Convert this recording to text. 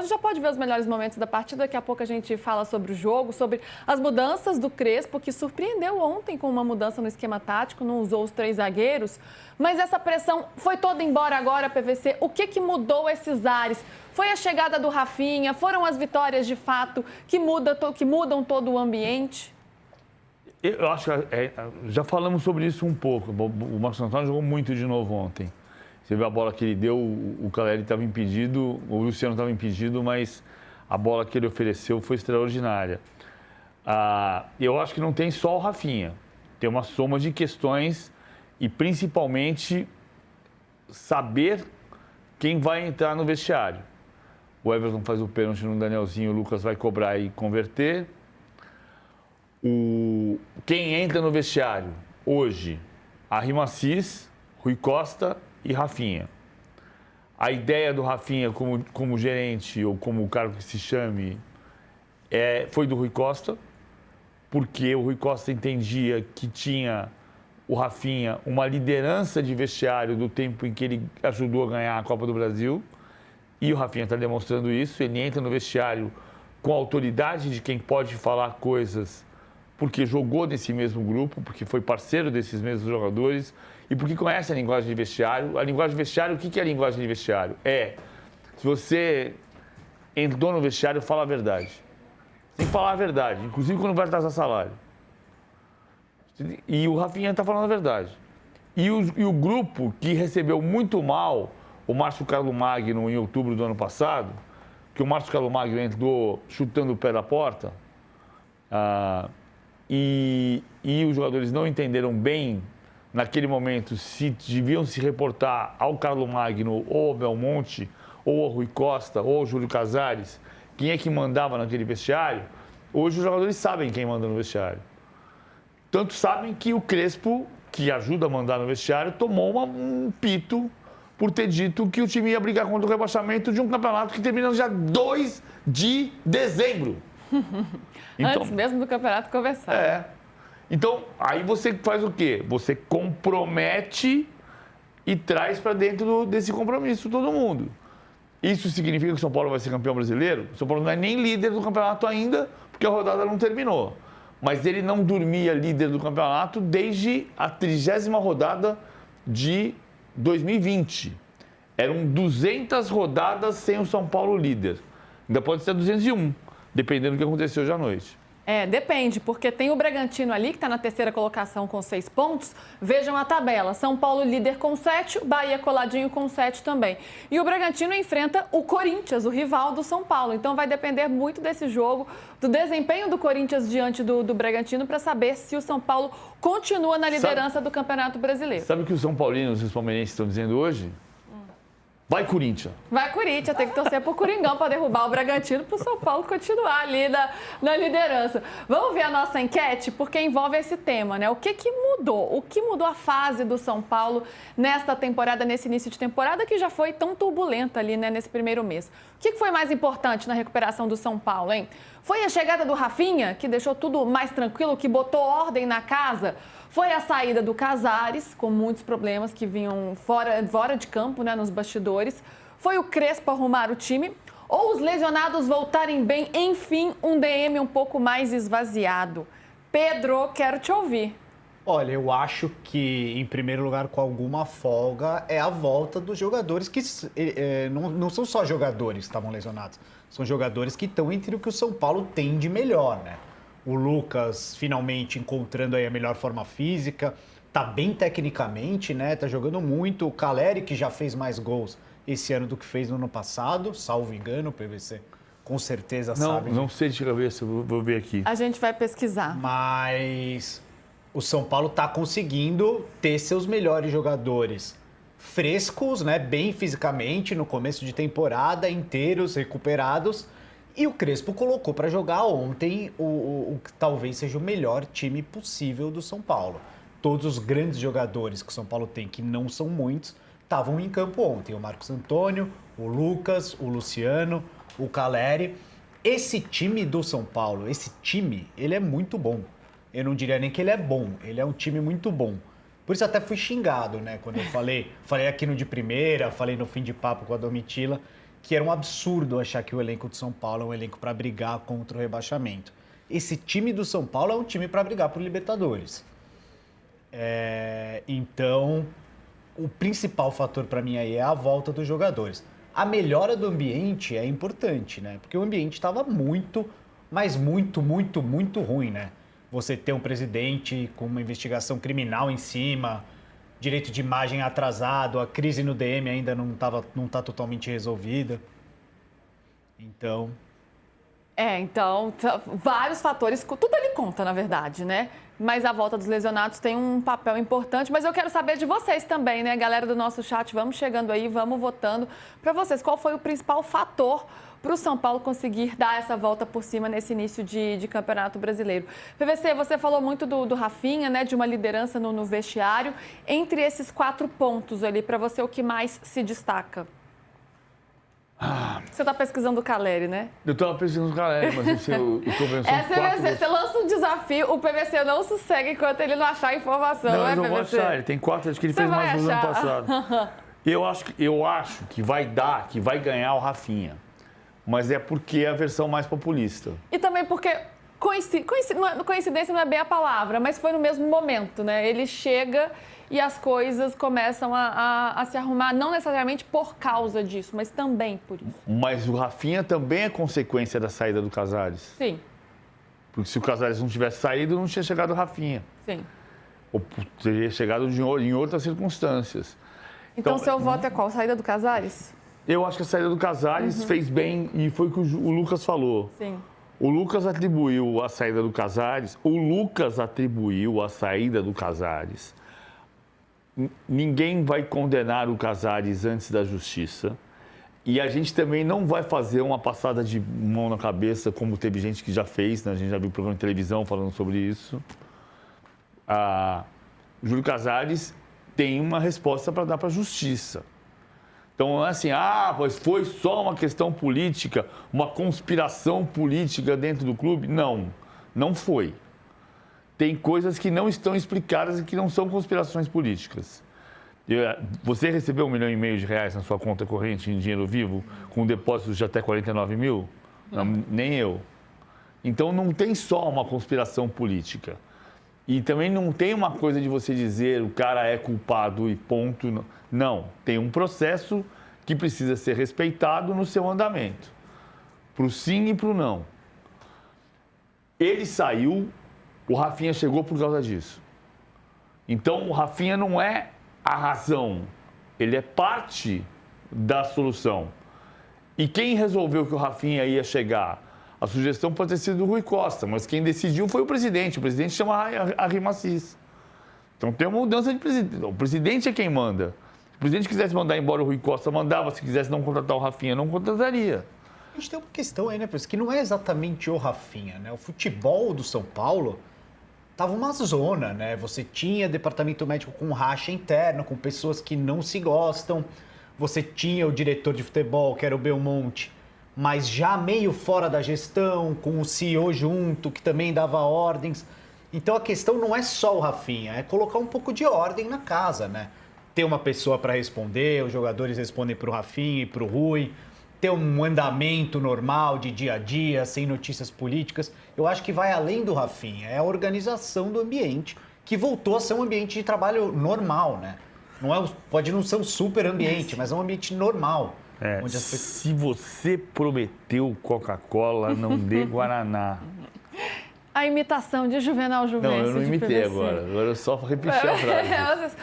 gente já pode ver os melhores momentos da partida. Daqui a pouco a gente fala sobre o jogo, sobre as mudanças do Crespo, que surpreendeu ontem com uma mudança no esquema tático, não usou os 3 zagueiros. Mas essa pressão foi toda embora agora, PVC. O que mudou esses ares? Foi a chegada do Rafinha? Foram as vitórias de fato que mudam todo o ambiente? Eu acho que já falamos sobre isso um pouco. O Marcos Antônio jogou muito de novo ontem. Você viu a bola que ele deu, o Caleri estava impedido, o Luciano estava impedido, mas a bola que ele ofereceu foi extraordinária. Eu acho que não tem só o Rafinha. Tem uma soma de questões e, principalmente, saber quem vai entrar no vestiário. O Everton faz o pênalti no Danielzinho, o Lucas vai cobrar e converter. Quem entra no vestiário hoje? Arrima Assis, Rui Costa e Rafinha. A ideia do Rafinha como gerente, ou como o cargo que se chame, foi do Rui Costa, porque o Rui Costa entendia que tinha o Rafinha uma liderança de vestiário do tempo em que ele ajudou a ganhar a Copa do Brasil, e o Rafinha está demonstrando isso. Ele entra no vestiário com a autoridade de quem pode falar coisas, porque jogou nesse mesmo grupo, porque foi parceiro desses mesmos jogadores e porque conhece a linguagem de vestiário. A linguagem de vestiário, o que é a linguagem de vestiário? Se você entrou no vestiário, fala a verdade. Tem que falar a verdade, inclusive quando vai atrasar salário. E o Rafinha está falando a verdade. E o grupo que recebeu muito mal o Márcio Carlo Magno em outubro do ano passado, que o Márcio Carlo Magno entrou chutando o pé da porta, e os jogadores não entenderam bem, naquele momento, se deviam se reportar ao Carlo Magno, ou ao Belmonte, ou ao Rui Costa, ou ao Júlio Casares, quem é que mandava naquele vestiário. Hoje os jogadores sabem quem manda no vestiário. Tanto sabem que o Crespo, que ajuda a mandar no vestiário, tomou um pito por ter dito que o time ia brigar contra o rebaixamento de um campeonato que termina no dia 2 de dezembro. Então, antes mesmo do campeonato começar. Então, aí você faz o quê? Você compromete e traz para dentro desse compromisso todo mundo. Isso significa que o São Paulo vai ser campeão brasileiro? O São Paulo não é nem líder do campeonato ainda, porque a rodada não terminou. Mas ele não dormia líder do campeonato desde a 30ª rodada de 2020. Eram 200 rodadas sem o São Paulo líder. Ainda pode ser 201, dependendo do que aconteceu hoje à noite. Depende, porque tem o Bragantino ali, que está na 3ª colocação com 6 pontos. Vejam a tabela. São Paulo líder com 7, Bahia coladinho com 7 também. E o Bragantino enfrenta o Corinthians, o rival do São Paulo. Então vai depender muito desse jogo, do desempenho do Corinthians diante do Bragantino, para saber se o São Paulo continua na liderança do Campeonato Brasileiro. Sabe o que os são paulinos e os palmeirenses estão dizendo hoje? Vai, Corinthians. Vai, Corinthians. Tem que torcer pro Coringão para derrubar o Bragantino, pro São Paulo continuar ali na liderança. Vamos ver a nossa enquete, porque envolve esse tema, né? O que mudou? O que mudou a fase do São Paulo nesta temporada, nesse início de temporada, que já foi tão turbulenta ali, né, nesse primeiro mês? O que foi mais importante na recuperação do São Paulo, hein? Foi a chegada do Rafinha, que deixou tudo mais tranquilo, que botou ordem na casa? Foi a saída do Casares, com muitos problemas que vinham fora de campo, né, nos bastidores. Foi o Crespo arrumar o time. Ou os lesionados voltarem bem, enfim, um DM um pouco mais esvaziado. Pedro, quero te ouvir. Olha, eu acho que, em primeiro lugar, com alguma folga, é a volta dos jogadores que não são só jogadores que estavam lesionados. São jogadores que estão entre o que o São Paulo tem de melhor, né? O Lucas finalmente encontrando aí a melhor forma física, tá bem tecnicamente, né? Tá jogando muito. O Caleri, que já fez mais gols esse ano do que fez no ano passado, salvo engano, o PVC com certeza sabe. Não sei de cabeça, vou ver aqui. A gente vai pesquisar. Mas o São Paulo tá conseguindo ter seus melhores jogadores frescos, né? Bem fisicamente, no começo de temporada, inteiros, recuperados. E o Crespo colocou para jogar ontem o que talvez seja o melhor time possível do São Paulo. Todos os grandes jogadores que o São Paulo tem, que não são muitos, estavam em campo ontem. O Marcos Antônio, o Lucas, o Luciano, o Caleri. Esse time do São Paulo, ele é muito bom. Eu não diria nem que ele é bom, ele é um time muito bom. Por isso até fui xingado, né? Quando eu falei aqui no De Primeira, falei no Fim de Papo com a Domitila, que era um absurdo achar que o elenco de São Paulo é um elenco para brigar contra o rebaixamento. Esse time do São Paulo é um time para brigar por Libertadores. Então, o principal fator para mim aí é a volta dos jogadores. A melhora do ambiente é importante, né? Porque o ambiente estava muito, mas muito, muito, muito ruim, né? Você ter um presidente com uma investigação criminal em cima, direito de imagem atrasado, a crise no DM ainda não tá totalmente resolvida. Então... Então, vários fatores, tudo ele conta, na verdade, né? Mas a volta dos lesionados tem um papel importante. Mas eu quero saber de vocês também, né? Galera do nosso chat, vamos chegando aí, vamos votando. Para vocês, qual foi o principal fator para o São Paulo conseguir dar essa volta por cima nesse início de Campeonato Brasileiro? PVC, você falou muito do Rafinha, né? De uma liderança no vestiário. Entre esses 4 pontos ali, para você, o que mais se destaca? Você está pesquisando o Caleri, né? Eu estava pesquisando o Caleri, mas eu estou pensando... Você lança um desafio, o PVC não sossega enquanto ele não achar a informação, não, não é, eu não PVC? vou achar, ele tem 4, acho que ele fez mais no ano passado. Eu acho que vai ganhar o Rafinha, mas é porque é a versão mais populista. E também porque, coincidência não é bem a palavra, mas foi no mesmo momento, né? Ele chega... e as coisas começam a se arrumar, não necessariamente por causa disso, mas também por isso. Mas o Rafinha também é consequência da saída do Casares. Sim. Porque se o Casares não tivesse saído, não tinha chegado o Rafinha. Sim. Ou teria chegado em outras circunstâncias. Então seu voto é qual? Saída do Casares? Eu acho que a saída do Casares fez bem e foi o que o Lucas falou. Sim. O Lucas atribuiu a saída do Casares, Ninguém vai condenar o Casares antes da justiça. E a gente também não vai fazer uma passada de mão na cabeça, como teve gente que já fez, né? A gente já viu programa de televisão falando sobre isso. Júlio Casares tem uma resposta para dar para a justiça. Então, não é assim, pois foi só uma questão política, uma conspiração política dentro do clube. Não, não foi. Tem coisas que não estão explicadas e que não são conspirações políticas. Você recebeu R$1,5 milhão na sua conta corrente em dinheiro vivo, com depósitos de até 49 mil? Não, nem eu. Então, não tem só uma conspiração política. E também não tem uma coisa de você dizer o cara é culpado e ponto. Não, tem um processo que precisa ser respeitado no seu andamento. Para o sim e para o não. Ele saiu, o Rafinha chegou por causa disso. Então, o Rafinha não é a razão, ele é parte da solução. E quem resolveu que o Rafinha ia chegar? A sugestão pode ter sido do Rui Costa, mas quem decidiu foi o presidente. O presidente chama a Rimacis. Então tem uma mudança de presidente. O presidente é quem manda. Se o presidente quisesse mandar embora o Rui Costa, mandava. Se quisesse não contratar o Rafinha, não contrataria. A gente tem uma questão aí, né, que não é exatamente o Rafinha, né? O futebol do São Paulo tava uma zona, né? Você tinha departamento médico com racha interno, com pessoas que não se gostam. Você tinha o diretor de futebol, que era o Belmonte, mas já meio fora da gestão, com o CEO junto, que também dava ordens. Então a questão não é só o Rafinha, é colocar um pouco de ordem na casa, né? Ter uma pessoa para responder, os jogadores respondem para o Rafinha e para o Rui, ter um andamento normal de dia a dia, sem notícias políticas. Eu acho que vai além do Rafinha, é a organização do ambiente, que voltou a ser um ambiente de trabalho normal, né? Pode não ser um super ambiente, mas é um ambiente normal. Onde as pessoas... Se você prometeu Coca-Cola, não dê Guaraná. A imitação de Juvenal Juvencio. Não, eu não imitei agora. Agora eu só repeti a frase.